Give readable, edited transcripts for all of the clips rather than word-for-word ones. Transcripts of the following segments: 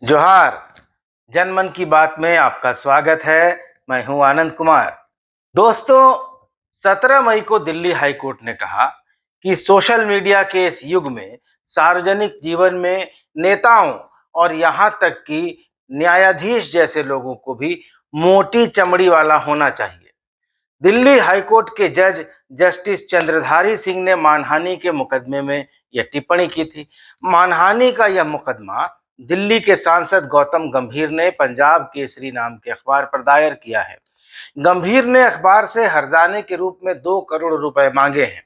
जोहार। जनमन की बात में आपका स्वागत है। मैं हूं आनंद कुमार। दोस्तों, 17 मई को दिल्ली हाई कोर्ट ने कहा कि सोशल मीडिया के इस युग में सार्वजनिक जीवन में नेताओं और यहां तक कि न्यायाधीश जैसे लोगों को भी मोटी चमड़ी वाला होना चाहिए। दिल्ली हाई कोर्ट के जज जस्टिस चंद्रधारी सिंह ने मानहानि के मुकदमे में यह टिप्पणी की थी। मानहानि का यह मुकदमा दिल्ली के सांसद गौतम गंभीर ने पंजाब केसरी नाम के अखबार पर दायर किया है। गंभीर ने अखबार से हर्जाने के रूप में 2 करोड़ रुपए मांगे हैं।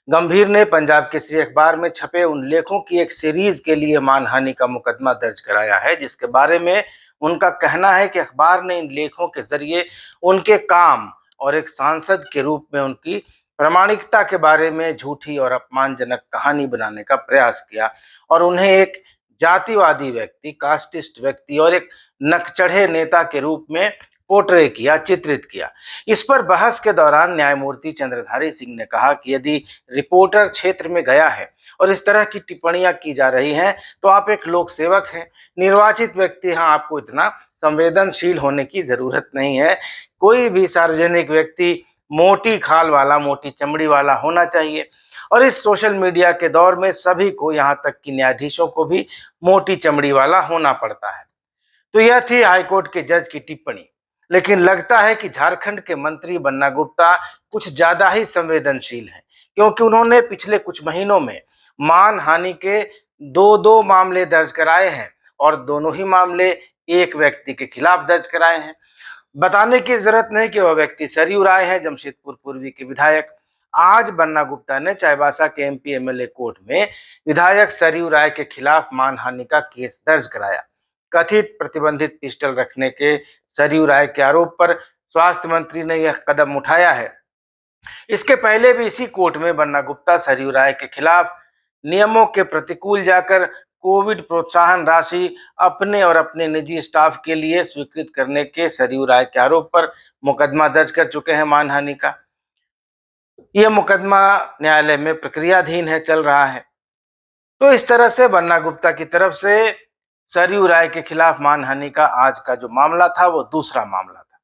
गंभीर ने पंजाब केसरी अखबार में छपे उन लेखों की एक सीरीज के लिए मानहानि का मुकदमा दर्ज कराया है, जिसके बारे में उनका कहना है कि अखबार ने इन लेखों के जरिए उनके काम और एक सांसद के रूप में उनकी प्रामाणिकता के बारे में झूठी और अपमानजनक कहानी बनाने का प्रयास किया और उन्हें एक जातिवादी व्यक्ति, कास्टिस्ट व्यक्ति और एक नकचढ़े नेता के रूप में पोर्ट्रे किया, चित्रित किया। इस पर बहस के दौरान न्यायमूर्ति चंद्रधारी सिंह ने कहा कि यदि रिपोर्टर क्षेत्र में गया है और इस तरह की टिप्पणियां की जा रही हैं तो आप एक लोक सेवक हैं, निर्वाचित व्यक्ति हैं, आपको इतना संवेदनशील होने की जरूरत नहीं है। कोई भी सार्वजनिक व्यक्ति मोटी खाल वाला, मोटी चमड़ी वाला होना चाहिए और इस सोशल मीडिया के दौर में सभी को, यहाँ तक कि न्यायाधीशों को भी मोटी चमड़ी वाला होना पड़ता है। तो यह थी हाईकोर्ट के जज की टिप्पणी। लेकिन लगता है कि झारखंड के मंत्री बन्ना गुप्ता कुछ ज्यादा ही संवेदनशील हैं, क्योंकि उन्होंने पिछले कुछ महीनों में मानहानि के दो मामले दर्ज कराए हैं और दोनों ही मामले एक व्यक्ति के खिलाफ दर्ज कराए हैं। बताने की जरूरत नहीं कि वह व्यक्ति सरयू राय है, जमशेदपुर पूर्वी के विधायक। आज बन्ना गुप्ता ने चाईबासा के एमपी एमएलए कोर्ट में विधायक सरयू राय के खिलाफ मानहानि का केस दर्ज कराया। कथित प्रतिबंधित पिस्टल रखने के सरयू राय के आरोप पर स्वास्थ्य मंत्री ने यह कदम उठाया है। इसके पहले भी इसी कोर्ट में बन्ना गुप्ता सरयू राय के खिलाफ नियमों के प्रतिकूल जाकर कोविड प्रोत्साहन राशि अपने और अपने निजी स्टाफ के लिए स्वीकृत करने के सरयू राय के आरोप पर मुकदमा दर्ज कर चुके हैं मानहानि का। यह मुकदमा न्यायालय में प्रक्रियाधीन है, चल रहा है। तो इस तरह से बन्ना गुप्ता की तरफ से सरयू राय के खिलाफ मानहानि का आज का जो मामला था वो दूसरा मामला था।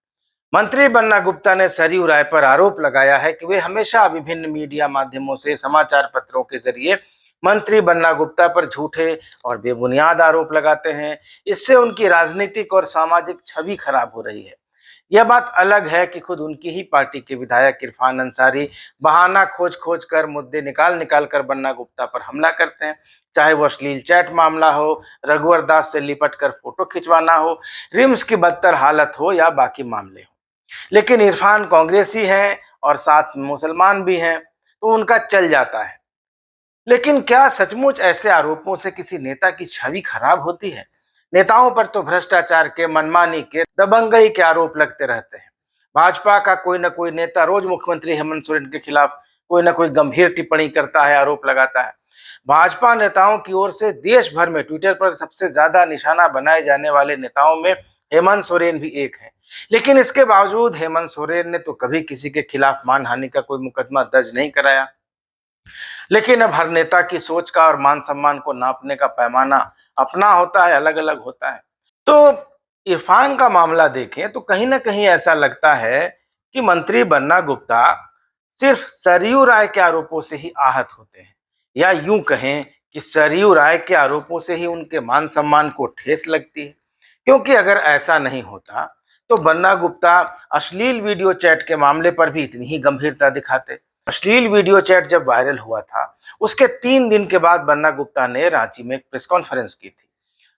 मंत्री बन्ना गुप्ता ने सरयू राय पर आरोप लगाया है कि वे हमेशा विभिन्न मीडिया माध्यमों से, समाचार पत्रों के जरिए मंत्री बन्ना गुप्ता पर झूठे और बेबुनियाद आरोप लगाते हैं। इससे उनकी राजनीतिक और सामाजिक छवि खराब हो रही है। यह बात अलग है कि खुद उनकी ही पार्टी के विधायक इरफान अंसारी बहाना खोज खोज कर, मुद्दे निकाल निकाल कर बन्ना गुप्ता पर हमला करते हैं। चाहे वो अश्लील चैट मामला हो, रघुवर दास से लिपट कर फोटो खिंचवाना हो, रिम्स की बदतर हालत हो या बाकी मामले हो। लेकिन इरफान कांग्रेसी हैं और साथ में मुसलमान भी हैं, तो उनका चल जाता है। लेकिन क्या सचमुच ऐसे आरोपों से किसी नेता की छवि खराब होती है? नेताओं पर तो भ्रष्टाचार के, मनमानी के, दबंगई के आरोप लगते रहते हैं। भाजपा का कोई ना कोई नेता रोज मुख्यमंत्री हेमंत सोरेन के खिलाफ कोई ना कोई गंभीर टिप्पणी करता है, आरोप लगाता है। भाजपा नेताओं की ओर से देश भर में ट्विटर पर सबसे ज्यादा निशाना बनाए जाने वाले नेताओं में हेमंत सोरेन भी एक है। लेकिन इसके बावजूद हेमंत सोरेन ने तो कभी किसी के खिलाफ मानहानि का कोई मुकदमा दर्ज नहीं कराया। लेकिन अब हर नेता की सोच का और मान सम्मान को नापने का पैमाना अपना होता है, अलग अलग होता है। तो इरफान का मामला देखें तो कहीं ना कहीं ऐसा लगता है कि मंत्री बन्ना गुप्ता सिर्फ सरयू राय के आरोपों से ही आहत होते हैं, या यूं कहें कि सरयू राय के आरोपों से ही उनके मान सम्मान को ठेस लगती है। क्योंकि अगर ऐसा नहीं होता तो बन्ना गुप्ता अश्लील वीडियो चैट के मामले पर भी इतनी ही गंभीरता दिखाते। अश्लील वीडियो चैट जब वायरल हुआ था, उसके 3 दिन के बाद बन्ना गुप्ता ने रांची में एक प्रेस कॉन्फ्रेंस की थी।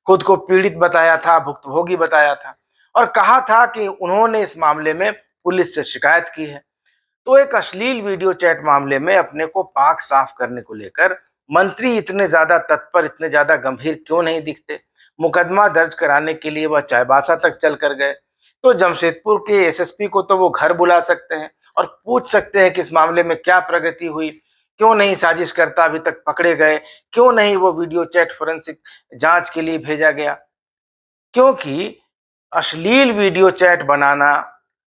खुद को पीड़ित बताया था, भुक्तभोगी बताया था और कहा था कि उन्होंने इस मामले में पुलिस से शिकायत की है। तो एक अश्लील वीडियो चैट मामले में अपने को पाक साफ करने को लेकर मंत्री इतने ज्यादा तत्पर, इतने ज्यादा गंभीर क्यों नहीं दिखते? मुकदमा दर्ज कराने के लिए वह चाईबासा तक चल कर गए। तो जमशेदपुर के एसएसपी को तो वो घर बुला सकते हैं और पूछ सकते हैं कि इस मामले में क्या प्रगति हुई, क्यों नहीं साजिशकर्ता अभी तक पकड़े गए, क्यों नहीं वो वीडियो चैट फोरेंसिक जांच के लिए भेजा गया। क्योंकि अश्लील वीडियो चैट बनाना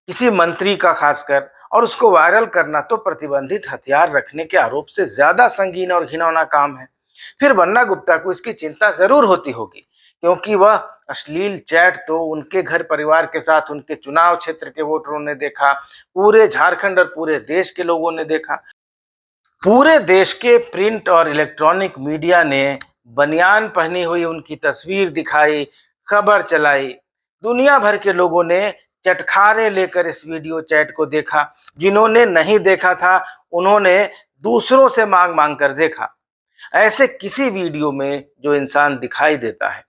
किसी मंत्री का खासकर, और उसको वायरल करना तो प्रतिबंधित हथियार रखने के आरोप से ज्यादा संगीन और घिनौना काम है। फिर बन्ना गुप्ता को इसकी चिंता जरूर होती होगी क्योंकि वह अश्लील चैट तो उनके घर परिवार के साथ उनके चुनाव क्षेत्र के वोटरों ने देखा, पूरे झारखंड और पूरे देश के लोगों ने देखा। पूरे देश के प्रिंट और इलेक्ट्रॉनिक मीडिया ने बनियान पहनी हुई उनकी तस्वीर दिखाई, खबर चलाई। दुनिया भर के लोगों ने चटखारे लेकर इस वीडियो चैट को देखा। जिन्होंने नहीं देखा था उन्होंने दूसरों से मांग मांग कर देखा। ऐसे किसी वीडियो में जो इंसान दिखाई देता है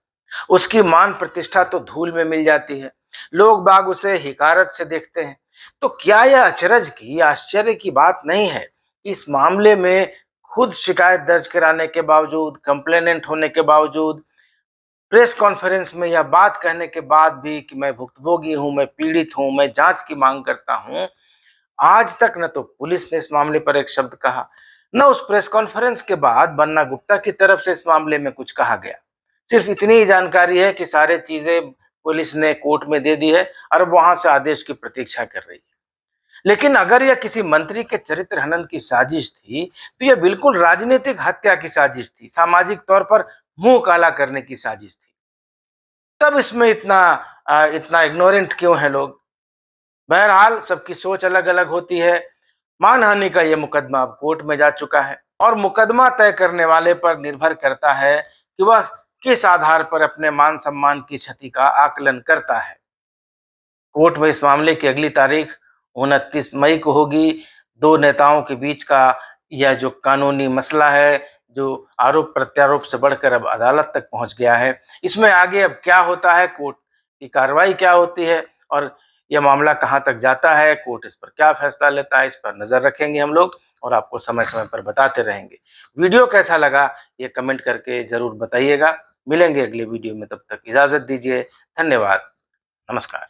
उसकी मान प्रतिष्ठा तो धूल में मिल जाती है। लोग बाग उसे हिकारत से देखते हैं। तो क्या यह अचरज की आश्चर्य की बात नहीं है? इस मामले में खुद शिकायत दर्ज कराने के बावजूद, कंप्लेनेंट होने के बावजूद, प्रेस कॉन्फ्रेंस में यह बात कहने के बाद भी कि मैं भुक्तभोगी हूं, मैं पीड़ित हूं, मैं जांच की मांग करता हूं, आज तक न तो पुलिस ने इस मामले पर एक शब्द कहा, न उस प्रेस कॉन्फ्रेंस के बाद बन्ना गुप्ता की तरफ से इस मामले में कुछ कहा गया। सिर्फ इतनी ही जानकारी है कि सारे चीजें पुलिस ने कोर्ट में दे दी है और वहां से आदेश की प्रतीक्षा कर रही है। लेकिन अगर यह किसी मंत्री के चरित्र हनन की साजिश थी तो यह बिल्कुल राजनीतिक हत्या की साजिश थी, सामाजिक तौर पर मुंह काला करने की साजिश थी। तब इसमें इतना इग्नोरेंट क्यों है लोग? बहरहाल सबकी सोच अलग अलग होती है। मानहानि का यह मुकदमा अब कोर्ट में जा चुका है और मुकदमा तय करने वाले पर निर्भर करता है कि वह किस आधार पर अपने मान सम्मान की क्षति का आकलन करता है। कोर्ट में इस मामले की अगली तारीख 29 मई को होगी। दो नेताओं के बीच का यह जो कानूनी मसला है, जो आरोप प्रत्यारोप से बढ़कर अब अदालत तक पहुंच गया है, इसमें आगे अब क्या होता है, कोर्ट की कार्रवाई क्या होती है और यह मामला कहां तक जाता है, कोर्ट इस पर क्या फैसला लेता है, इस पर नजर रखेंगे हम लोग और आपको समय समय पर बताते रहेंगे। वीडियो कैसा लगा ये कमेंट करके जरूर बताइएगा। मिलेंगे अगले वीडियो में, तब तक इजाजत दीजिए। धन्यवाद। नमस्कार।